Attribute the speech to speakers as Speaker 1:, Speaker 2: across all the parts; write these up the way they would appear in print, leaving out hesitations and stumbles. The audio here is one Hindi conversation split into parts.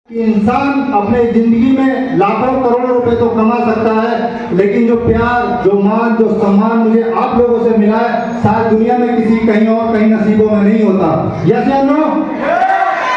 Speaker 1: इंसान अपने जिंदगी में लाखों करोड़ों रुपए तो कमा सकता है, लेकिन जो प्यार, जो मान, जो सम्मान मुझे आप लोगों से मिला है, शायद दुनिया में किसी कहीं और कहीं नसीबों में नहीं होता। यस या नो?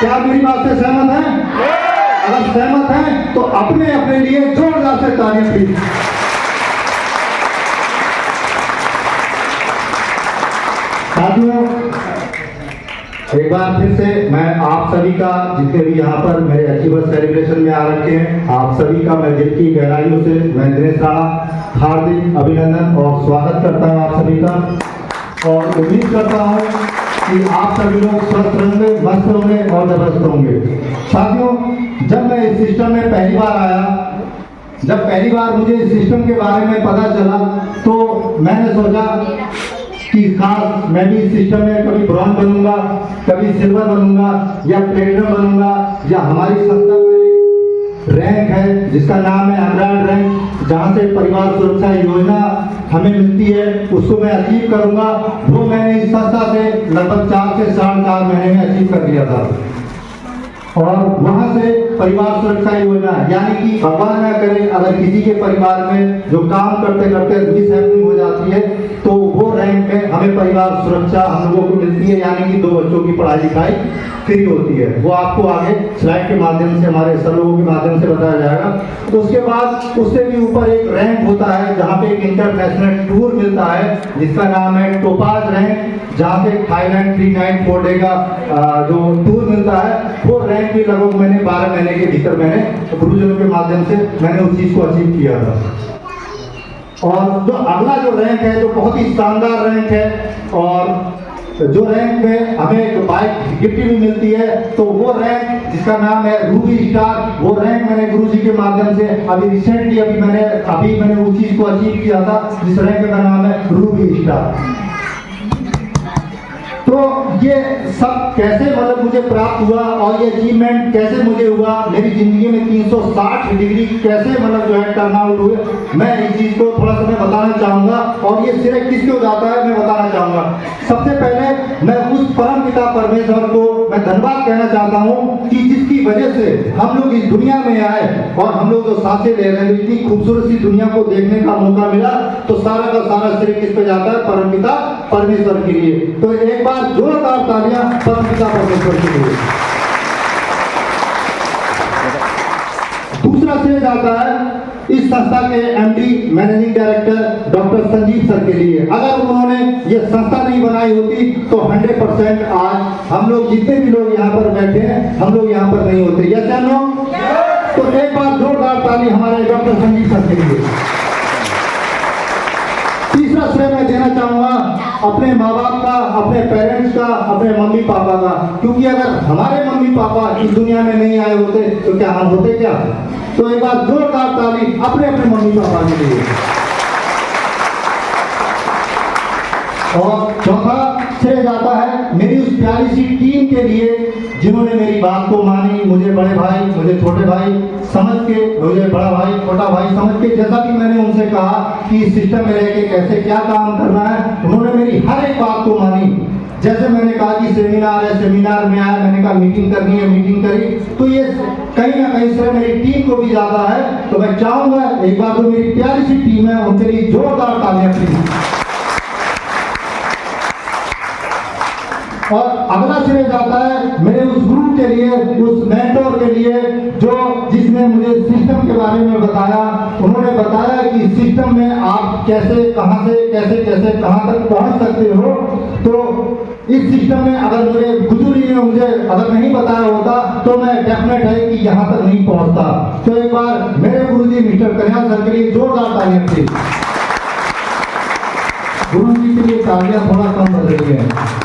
Speaker 1: क्या मेरी बात से सहमत हैं? अगर सहमत हैं तो अपने अपने लिए जोरदार से तालियां प्लीज। साथियों, एक बार फिर से मैं आप सभी का, जितने भी यहाँ पर मेरे अचीवर्स सेलिब्रेशन में आ रखे हैं, आप सभी का मैं दिल की गहराइयों से मैं दिनेश राणा हार्दिक अभिनंदन और स्वागत करता हूँ आप सभी का। और उम्मीद करता हूँ कि आप सभी लोग स्वस्थ रहेंगे, मस्त होंगे और जबरदस्त होंगे। साथियों, जब मैं इस सिस्टम में पहली बार आया, जब पहली बार मुझे इस सिस्टम के बारे में पता चला, तो मैंने सोचा कि खास मैं भी इस सिस्टम में कभी ब्रॉन्ज बनूंगा, कभी सिल्वर बनूंगा या प्लेटिनम बनूंगा, या हमारी संस्था में रैंक है जिसका नाम है एमराल्ड रैंक, जहां से परिवार सुरक्षा योजना हमें मिलती है, उसको मैं अचीव करूंगा। वो मैंने इस संस्था से लगभग 4 से 4.5 महीने में अचीव कर लिया था। और वहां से परिवार सुरक्षा योजना, यानी कि भगवान ना करे अगर किसी के परिवार में जो काम करते करते मिसहैपनिंग हो जाती है, तो वो रैंक में हमें परिवार सुरक्षा हम लोगों को मिलती है, यानी कि 2 बच्चों की पढ़ाई लिखाई फ्री होती है। वो आपको आगे स्लाइड के माध्यम से, हमारे सर लोगों के माध्यम से बताया जाएगा। तो उसके बाद उससे भी ऊपर एक रैंक होता है जहाँ पे एक इंटरनेशनल टूर मिलता है जिसका नाम है टोपाज रैंक, जहाँ से थाईलैंड 3 नाइट 4 डे का जो टूर मिलता है, वो रैंक भी लगभग मैंने 12 महीने के भीतर मैंने गुरुजनों के माध्यम से मैंने उस चीज को अचीव किया था। और जो अगला जो रैंक है, जो बहुत ही शानदार रैंक है, और जो रैंक में हमें एक बाइक गिफ्ट भी मिलती है, तो वो रैंक जिसका नाम है रूबी स्टार, वो रैंक मैंने गुरुजी के माध्यम से अभी रिसेंटली अभी मैंने उस चीज को अचीव किया था, जिस रैंक का नाम है रूबी स्टार। तो ये सब कैसे मतलब मुझे प्राप्त हुआ और ये अचीवमेंट कैसे मुझे हुआ, मेरी जिंदगी में 360 डिग्री कैसे मतलब जो है टर्न आउट हुए, मैं इस चीज को थोड़ा सा मैं बताना चाहूंगा। और ये सिर्फ किसके हो जाता है मैं बताना चाहूंगा। सबसे पहले मैं उस परम पिता परमेश्वर को मैं धन्यवाद कहना चाहता हूँ कि जिसकी वजह से हम लोग इस दुनिया में आए और हम लोग जो सांसें ले रहे हैं, इतनी खूबसूरत सी दुनिया को देखने का मौका मिला, तो सारा का सारा श्रेय किस पे जाता है? परम पिता परमेश्वर के लिए। तो एक बार जोरदार तालियां परम पिता परमेश्वर के लिए। दूसरा श्रेय जाता है इस संस्था के MD managing director doctor Sanjeev sir के लिए। अगर उन्होंने ये संस्था नहीं बनाई होती तो 100% आज हम लोग जितने भी लोग यहाँ पर बैठे हैं, हम लोग यहाँ पर नहीं होते। यस या नो? तो एक बार जोरदार ताली हमारे डॉक्टर संजीव सर के लिए। तीसरा श्रेय मैं देना चाहूंगा अपने माँ बाप का, अपने पेरेंट्स का, अपने मम्मी पापा का, क्योंकि अगर हमारे मम्मी पापा इस दुनिया में नहीं आए होते तो क्या हम होते क्या? तो एक बार जोरदार ताली अपने अपने मम्मी पापा के लिए। और चौथा श्रेय जाता है मेरी उस प्यारी सी टीम के लिए जिन्होंने मेरी बात को मानी, मुझे बड़े भाई, मुझे छोटे भाई समझ के, मुझे बड़ा भाई छोटा भाई समझ के, जैसा कि मैंने उनसे कहा कि इस सिस्टम में रह के कैसे क्या काम करना है, उन्होंने मेरी हर एक बात को मानी। जैसे मैंने कहा कि सेमिनार है, सेमिनार में आया, मैंने कहा मीटिंग करनी है, मीटिंग करी, तो ये कहीं ना कहीं से मेरी टीम को भी ज्यादा है। तो मैं चाहूंगा एक बार जो मेरी प्यारी सी टीम है उनके लिए जोरदार तालियां प्लीज। और अगला श्रेय जाता है मेरे उस गुरु के लिए, उस मेंटोर के लिए, जो जिसने मुझे सिस्टम के बारे में बताया। उन्होंने बताया कि सिस्टम में आप कैसे, कहां से कैसे कैसे कहां तक पहुंच सकते हो। तो इस सिस्टम में अगर मुझे गुरुजी ने मुझे अगर नहीं बताया होता तो मैं डेफिनेट है कि यहाँ तक नहीं पहुंचता। तो एक बार मेरे गुरुजी मिस्टर कन्हैया सर के लिए जोरदार तालियां थी। गुरुजी के लिए तालियां थोड़ा कम बज रही है।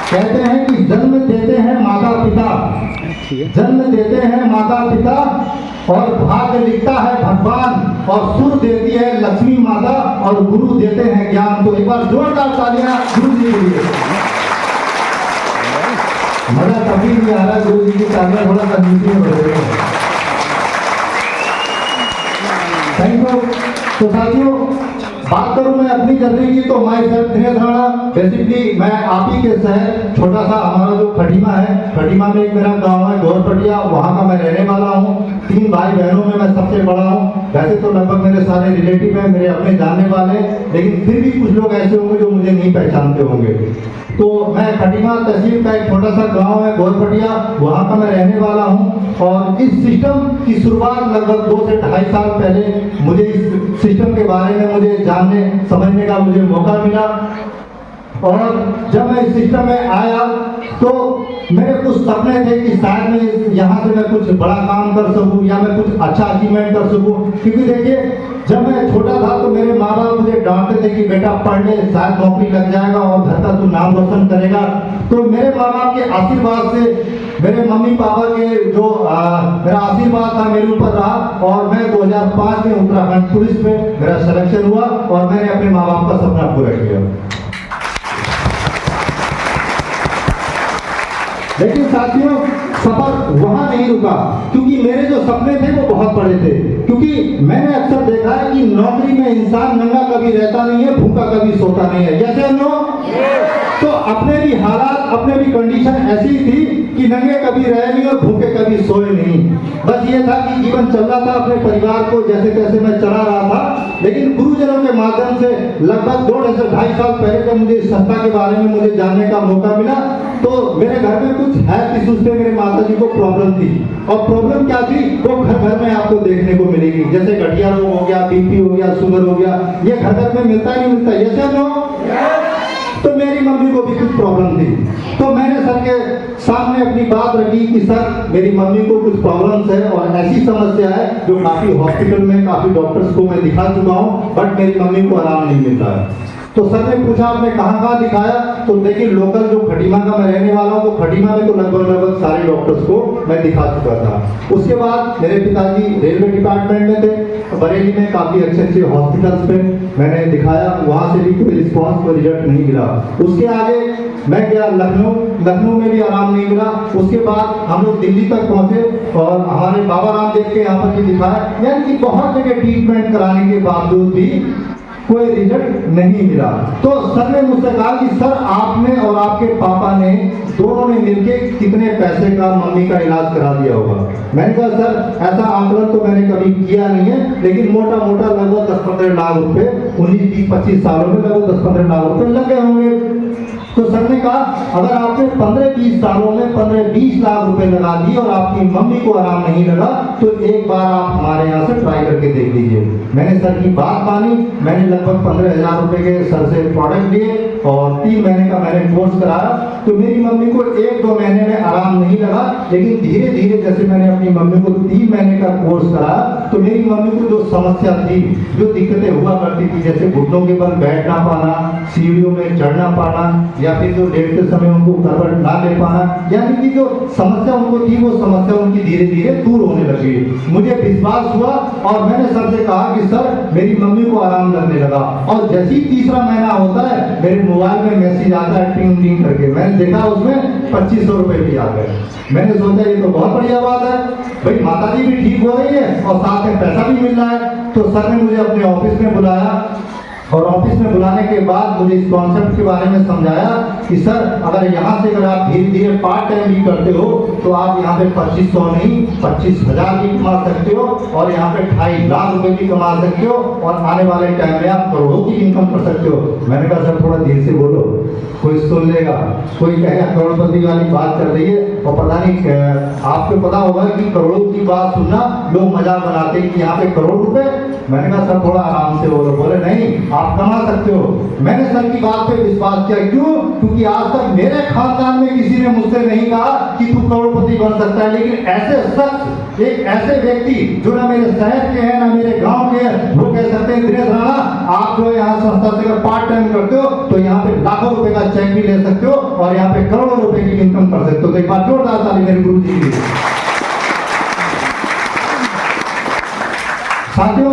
Speaker 1: कहते हैं कि जन्म देते हैं माता पिता, जन्म देते हैं माता पिता, और भाग्य लिखता है भगवान, और सुर देती है लक्ष्मी माता, और गुरु देते हैं ज्ञान। तो एक बार जोरदार तालियां गुरु जी के लिए। मजा कभी नहीं आ रहा, गुरु जी की तालियां थोड़ा कंजूसी में बज रही है। Thank you. तो साथियों, बात करूं मैं अपनी जर्नी की तो my self Dinesh Rana, basically मैं आप ही के शहर छोटा सा हमारा जो खटीमा है, खटीमा में एक मेरा गांव है गौरपटिया, वहां का मैं रहने वाला हूं। 3 भाई बहनों में मैं सबसे बड़ा हूं। वैसे तो लगभग मेरे सारे रिलेटिव हैं, मेरे अपने जानने वाले, लेकिन फिर भी कुछ लोग ऐसे होंगे जो मुझे नहीं पहचानते होंगे। तो मैं खटीमा तहसील का एक छोटा सा गांव है गौरपटिया, वहां का मैं रहने वाला हूं। और इस सिस्टम की शुरुआत लगभग 2 से 2.5 साल पहले मुझे इस सिस्टम के बारे में मुझे जानने समझने का मुझे मौका मिला। और जब मैं इस सिस्टम में आया तो मेरे कुछ सपने थे कि शायद मैं यहाँ से मैं कुछ बड़ा काम कर सकूं या मैं कुछ अच्छा अचीवमेंट कर सकूं। क्योंकि देखिए, जब मैं छोटा था तो मेरे माँ बाप मुझे डांटते थे कि बेटा पढ़ ले, शायद नौकरी लग जाएगा और घर का तू नाम रोशन करेगा। तो मेरे माँ बाप के आशीर्वाद से, मेरे मम्मी पापा के जो मेरा आशीर्वाद था मेरे ऊपर रहा, और मैं 2005 में उत्तराखंड पुलिस में मेरा सिलेक्शन हुआ और मैंने अपने माँ बाप का सपना पूरा किया। लेकिन साथियों, सफर वहां नहीं रुका, क्योंकि मेरे जो सपने थे वो बहुत बड़े थे। क्योंकि मैंने अक्सर देखा है कि नौकरी में इंसान नंगा कभी रहता नहीं है, भूखा कभी सोता नहीं है। जैसे हम लोग तो अपने भी हालात, अपने भी कंडीशन ऐसी थी कि नंगे कभी रहे नहीं और भूखे कभी सोए नहीं। बस ये था कि जीवन चल रहा था, अपने परिवार को जैसे तैसे मैं चला रहा था। लेकिन गुरुजनों के माध्यम से लगभग 2 से 2.5 साल पहले जब मुझे इस संस्था के बारे में मुझे जानने का मौका मिला, तो मेरे घर में कुछ हेल्थ इश्यूज थे, मेरे माता जी को प्रॉब्लम थी। और प्रॉब्लम क्या थी वो घर घर में आपको देखने को मिलेगी। जैसे गठिया रोग हो गया, बीपी हो गया, शुगर हो गया, ये घर घर में मिलता ही नहीं मिलता। जैसे हम लोग, तो मेरी मम्मी को भी कुछ प्रॉब्लम थी। तो मैंने सर के सामने अपनी बात रखी कि सर, मेरी मम्मी को कुछ प्रॉब्लम्स है और ऐसी समस्या है जो काफी हॉस्पिटल में काफी डॉक्टर्स को मैं दिखा चुका हूँ, बट मेरी मम्मी को आराम नहीं मिल रहा है। तो सर ने पूछा आपने कहाँ दिखाया? तो देखिए, लोकल जो खटीमा का मैं रहने वाला हूँ, तो खटीमा में तो लगभग सारे डॉक्टर्स को मैं दिखा चुका था। उसके बाद मेरे पिताजी रेलवे डिपार्टमेंट में थे, बरेली में काफी अच्छे हॉस्पिटल्स में मैंने दिखाया, वहां से भी कोई रिस्पॉन्स, कोई रिजल्ट नहीं मिला। उसके आगे मैं गया लखनऊ में भी आराम नहीं मिला। उसके बाद हम लोग दिल्ली तक पहुंचे और हमारे बाबा रामदेव के यहाँ पर भी दिखाया, यानी कि बहुत जगह ट्रीटमेंट कराने के बावजूद भी कोई रिजल्ट नहीं मिला। तो सर ने मुझसे कहा कि सर, आपने और आपके पापा ने दोनों ने मिलके कितने पैसे का मम्मी का इलाज करा दिया होगा? मैंने कहा सर, ऐसा आंकलन तो मैंने कभी किया नहीं है, लेकिन मोटा मोटा लगभग 10-15 लाख रुपए 19-20-25 सालों में लगभग 10-15 लाख रुपए लगे होंगे। तो सर ने कहा, अगर आपने 15-20 सालों में 15-20 लाख रुपए लगा दिए और आपकी मम्मी को आराम नहीं लगा, तो एक बार आप हमारे यहाँ से ट्राई करके देख लीजिए। मैंने सर की बात मानी। मैंने लगभग 15,000 रुपए के सर से प्रोडक्ट लिए और 3 महीने का मैंने कोर्स कराया। तो मेरी मम्मी को 1-2 महीने में आराम नहीं लगा, लेकिन धीरे धीरे जैसे मैंने अपनी मम्मी को 3 महीने का कोर्स कराया, तो मेरी मम्मी को जो समस्या थी, जो दिक्कतें हुआ करती थी, जैसे घुटनों के बल बैठ ना पाना, सीढ़ियों में चढ़ ना पाना, या फिर जो लेटते समय उनको करवट ना ले पाना, यानी कि जो समस्या उनको थी वो समस्या उनकी धीरे धीरे दूर होने लगी। मुझे विश्वास हुआ और मैंने सर से कहा कि सर, मेरी मम्मी को आराम लगने लगा। और जैसे ही 3रा महीना होता है, मेरे मोबाइल में मैसेज आता है टिंग टिंग करके। मैंने देखा उसमें 2500 रुपए भी आ गए। मैंने सोचा ये तो बहुत बढ़िया बात है, भाई माता जी भी ठीक हो रही है और साथ में पैसा भी मिल रहा है। तो सर ने मुझे अपने ऑफिस में बुलाया और ऑफिस में बुलाने के बाद मुझे इस कॉन्सेप्ट के बारे में समझाया कि सर, अगर यहाँ से अगर आप धीरे धीरे पार्ट टाइम भी करते हो तो आप यहाँ पे 2500 नहीं 25,000 भी कमा सकते हो और यहाँ पे 2.5 लाख रुपए भी कमा सकते हो और आने वाले टाइम में आप करोड़ों की इनकम कर सकते हो। मैंने कहा सर, थोड़ा धीरे से बोलो, कोई सुन लेगा, कोई कहेगा करोड़पति वाली बात कर रही है। और पता नहीं, आपको पता होगा कि करोड़ों की बात सुनना लोग मजाक बनाते हैं कि यहाँ पे करोड़ रुपए। मैंने कहा सर, थोड़ा आराम से बोलो। बोले नहीं, आप कमा सकते हो। मैंने सर की बात पे विश्वास किया। क्यों? क्योंकि आज तक मेरे खानदान में किसी ने मुझसे नहीं कहा कि तू करोड़पति बन सकता है, लेकिन ऐसे शख्स, एक ऐसे व्यक्ति जो ना मेरे शहर के हैं ना मेरे गांव के हैं, वो कह सकते हैं दिनेश राणा, आप जो यहाँ संस्था से अगर पार्ट टाइम करते हो तो यहाँ पे लाखों रुपए का चेक भी ले सकते हो और यहाँ पे करोड़ों रुपए की इनकम कर सकते हो। तो एक बार जोरदार ताली मेरे गुरु जी के लिए। साथियों,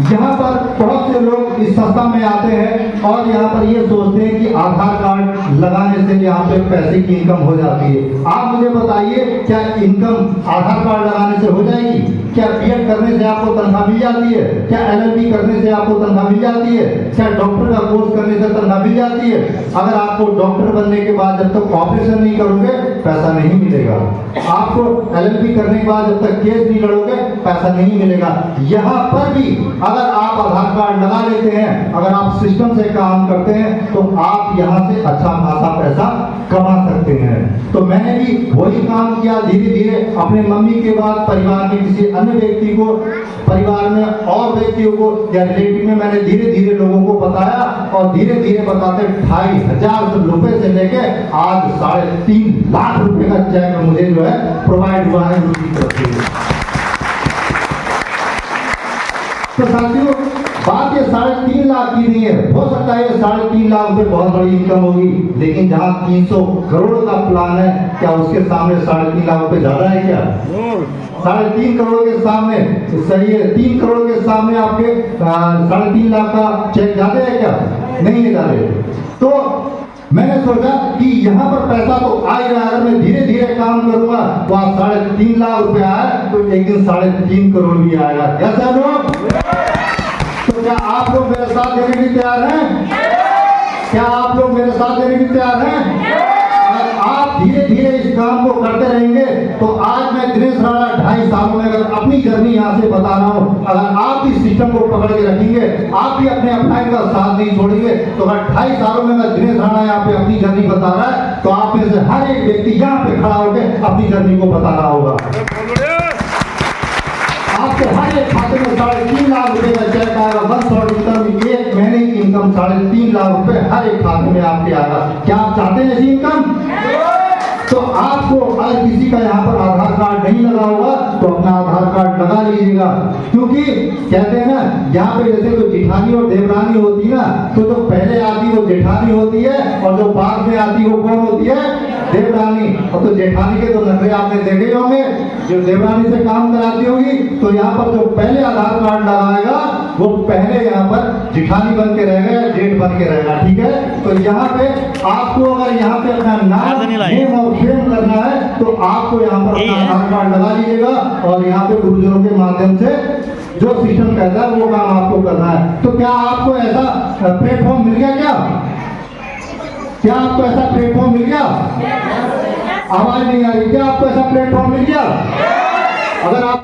Speaker 1: यहाँ पर बहुत से लोग इस संस्था में आते हैं और यहाँ पर ये सोचते हैं कि आधार कार्ड लगाने से यहाँ पे पैसे की इनकम हो जाती है। आप मुझे बताइए, क्या इनकम आधार कार्ड लगाने से हो जाएगी? क्या बीएड करने से आपको तनख्वाह मिल जाती है? क्या एलएलबी करने से आपको तनख्वाह मिल जाती है? क्या डॉक्टर का कोर्स करने से तनख्वाह मिल जाती है? अगर आपको डॉक्टर बनने के बाद जब तक ऑपरेशन नहीं करोगे पैसा नहीं मिलेगा। आपको एलएलबी करने के बाद जब तक केस नहीं लड़ोगे पैसा नहीं मिलेगा। यहाँ पर भी अगर आप आधार कार्ड लगा लेते हैं, अगर आप सिस्टम से काम करते हैं तो आप यहाँ से अच्छा खासा पैसा कमा सकते हैं। तो मैंने भी वही काम किया, धीरे धीरे अपने मम्मी के बाद परिवार के किसी अन्य व्यक्ति को, परिवार में और व्यक्तियों को या रिलेटिव में मैंने धीरे धीरे लोगों को बताया और धीरे धीरे बताते 2,500 रुपए से लेके आज 3.5 लाख रुपए का चेक मुझे जो है प्रोवाइड हुआ है उनकी तरफ से। तो साथियों, बात ये 3.5 लाख की नहीं है। हो सकता है 3.5 लाख रुपए बहुत बड़ी इनकम होगी, लेकिन जहां 300 करोड़ का प्लान है, क्या उसके सामने 3.5 लाख रुपए ज्यादा है क्या? 3.5 करोड़ के सामने सही है, 3 करोड़ के सामने आपके 3.5 लाख का चेक ज्यादा है क्या? नहीं है ज्यादा। तो मैंने सोचा कि यहाँ पर पैसा तो आ ही रहा है, अगर मैं धीरे धीरे काम करूंगा तो आज 3.5 लाख रुपए आए तो एक दिन 3.5 करोड़ भी आएगा। कैसा लोग? तो क्या आप लोग मेरे साथ देने के तैयार हैं? क्या आप लोग मेरे साथ देने के तैयार हैं? अगर आप धीरे धीरे इस काम को करते रहेंगे तो आज मैं दिनेश राणा 2.5 सालों में अगर अपनी जर्नी यहाँ से बता रहा हूँ, अगर आप इस सिस्टम को पकड़ के रखेंगे, आप भी अपने अपलाइन का साथ नहीं छोड़ेंगे, तो अगर 2.5 सालों में अगर दिनेश राणा यहाँ पे अपनी जर्नी बता रहा है तो आप में से हर एक व्यक्ति यहाँ पे खड़ा होकर अपनी जर्नी को बता रहा होगा। आपके हर एक खाते में 3.5 लाख रुपए का चेक आएगा। 1 इनकम, एक महीने की इनकम 3.5 लाख रुपए हर एक खाते में आपके आएगा। क्या आप चाहते हैं ऐसी इनकम? तो आपको अगर किसी का यहाँ पर आधार कार्ड नहीं लगा होगा तो अपना आधार कार्ड लगा लीजिएगा, क्योंकि कहते हैं ना, यहाँ पे जैसे तो जेठानी और देवरानी होती है ना, तो जो पहले आती वो जेठानी होती है और जो बाद में आती वो कौन होती है? देवरानी। और तो जेठानी के तो नखरे आपने देखे होंगे, जो देवरानी से काम कराती होगी, तो यहाँ पर जो पहले आधार कार्ड लगाएगा वो पहले यहाँ पर जेठानी बन के रहेगा, जेठ बन के रहेगा। ठीक है? तो यहाँ पे आपको अगर यहाँ पे अपना नाम, नेम और फेम करना है तो आपको यहाँ पर अपना आधार कार्ड लगा लीजिएगा और यहाँ पे गुरुजनों के माध्यम से जो सिस्टम कहता है वो काम आपको करना है। तो क्या आपको ऐसा प्लेटफॉर्म मिल गया? क्या आपको ऐसा प्लेटफॉर्म मिल गया? आवाज नहीं आ रही। क्या आपको ऐसा प्लेटफॉर्म मिल गया? अगर आप